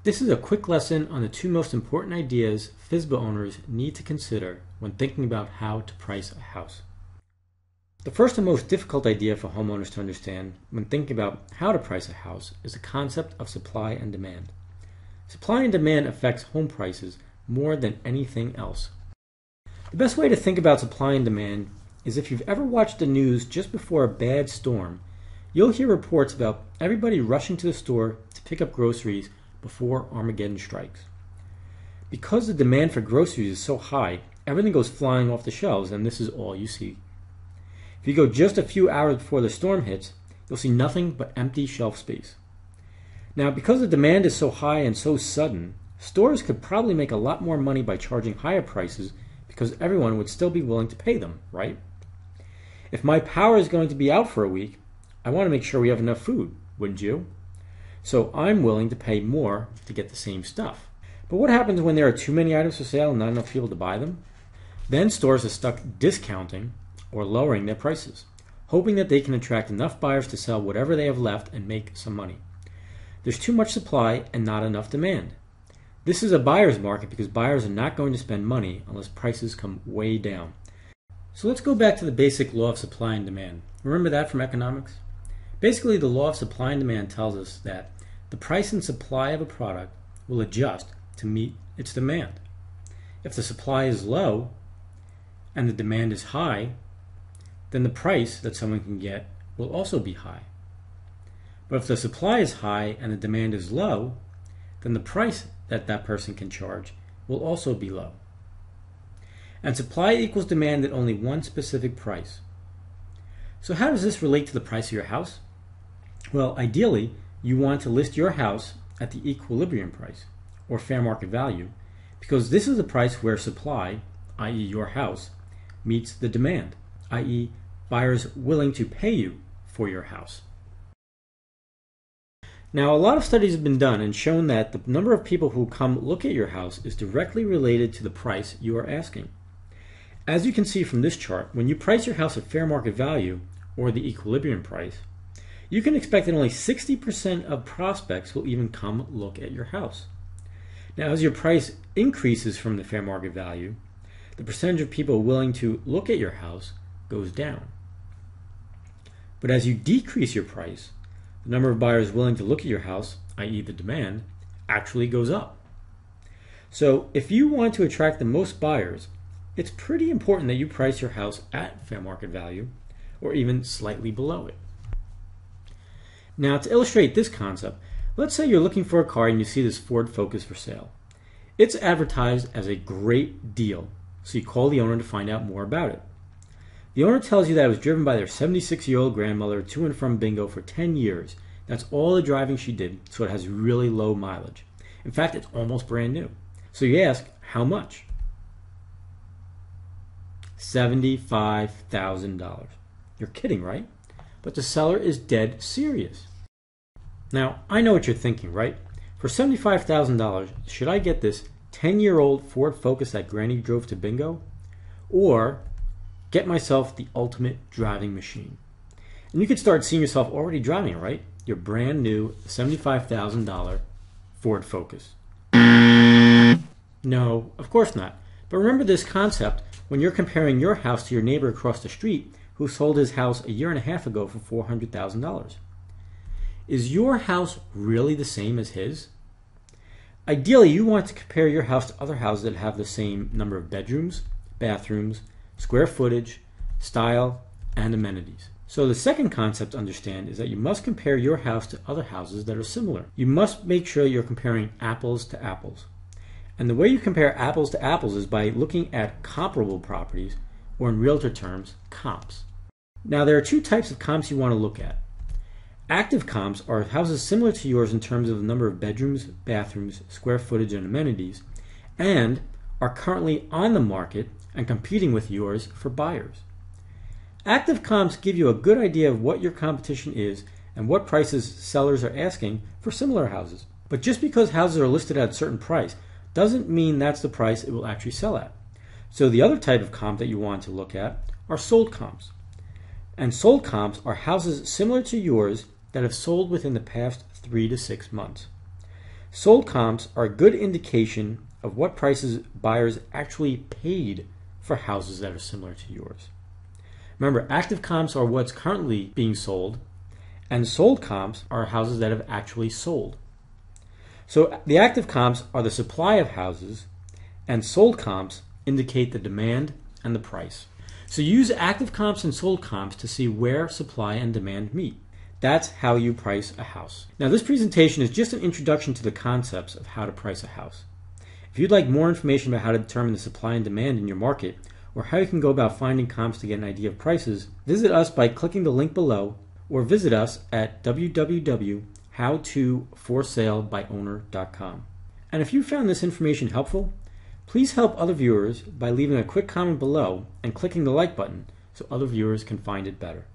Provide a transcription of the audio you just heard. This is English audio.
This is a quick lesson on the two most important ideas FSBA owners need to consider when thinking about how to price a house. The first and most difficult idea for homeowners to understand when thinking about how to price a house is the concept of supply and demand. Supply and demand affects home prices more than anything else. The best way to think about supply and demand is if you've ever watched the news just before a bad storm, you'll hear reports about everybody rushing to the store to pick up groceries before Armageddon strikes. Because the demand for groceries is so high, everything goes flying off the shelves and this is all you see. If you go just a few hours before the storm hits, you'll see nothing but empty shelf space. Now, because the demand is so high and so sudden, stores could probably make a lot more money by charging higher prices because everyone would still be willing to pay them, right? If my power is going to be out for a week, I want to make sure we have enough food, wouldn't you? So I'm willing to pay more to get the same stuff. But what happens when there are too many items for sale and not enough people to buy them? Then stores are stuck discounting or lowering their prices, hoping that they can attract enough buyers to sell whatever they have left and make some money. There's too much supply and not enough demand. This is a buyer's market because buyers are not going to spend money unless prices come way down. So let's go back to the basic law of supply and demand. Remember that from economics? Basically, the law of supply and demand tells us that the price and supply of a product will adjust to meet its demand. If the supply is low and the demand is high, then the price that someone can get will also be high. But if the supply is high and the demand is low, then the price that that person can charge will also be low. And supply equals demand at only one specific price. So how does this relate to the price of your house? Well, ideally, you want to list your house at the equilibrium price, or fair market value, because this is the price where supply, i.e. your house, meets the demand, i.e. buyers willing to pay you for your house. Now, a lot of studies have been done and shown that the number of people who come look at your house is directly related to the price you are asking. As you can see from this chart, when you price your house at fair market value, or the equilibrium price, you can expect that only 60% of prospects will even come look at your house. Now, as your price increases from the fair market value, the percentage of people willing to look at your house goes down. But as you decrease your price, the number of buyers willing to look at your house, i.e. the demand, actually goes up. So if you want to attract the most buyers, it's pretty important that you price your house at fair market value, or even slightly below it. Now, to illustrate this concept, let's say you're looking for a car and you see this Ford Focus for sale. It's advertised as a great deal, so you call the owner to find out more about it. The owner tells you that it was driven by their 76-year-old grandmother to and from bingo for 10 years. That's all the driving she did, so it has really low mileage. In fact, it's almost brand new. So you ask, how much? $75,000. You're kidding, right? But the seller is dead serious. Now, I know what you're thinking, right? For $75,000, should I get this 10-year-old Ford Focus that Granny drove to bingo? Or get myself the ultimate driving machine? And you could start seeing yourself already driving it, right? Your brand new $75,000 Ford Focus. No, of course not. But remember this concept when you're comparing your house to your neighbor across the street who sold his house a year and a half ago for $400,000. Is your house really the same as his? Ideally, you want to compare your house to other houses that have the same number of bedrooms, bathrooms, square footage, style, and amenities. So the second concept to understand is that you must compare your house to other houses that are similar. You must make sure you're comparing apples to apples. And the way you compare apples to apples is by looking at comparable properties, or in realtor terms, comps. Now, there are two types of comps you want to look at. Active comps are houses similar to yours in terms of the number of bedrooms, bathrooms, square footage, and amenities, and are currently on the market and competing with yours for buyers. Active comps give you a good idea of what your competition is and what prices sellers are asking for similar houses. But just because houses are listed at a certain price doesn't mean that's the price it will actually sell at. So the other type of comp that you want to look at are sold comps. And sold comps are houses similar to yours that have sold within the past 3 to 6 months. Sold comps are a good indication of what prices buyers actually paid for houses that are similar to yours. Remember, active comps are what's currently being sold, and sold comps are houses that have actually sold. So the active comps are the supply of houses, and sold comps indicate the demand and the price. So use active comps and sold comps to see where supply and demand meet. That's how you price a house. Now, this presentation is just an introduction to the concepts of how to price a house. If you'd like more information about how to determine the supply and demand in your market, or how you can go about finding comps to get an idea of prices, visit us by clicking the link below, or visit us at www.howtoforsalebyowner.com. And if you found this information helpful, please help other viewers by leaving a quick comment below and clicking the like button so other viewers can find it better.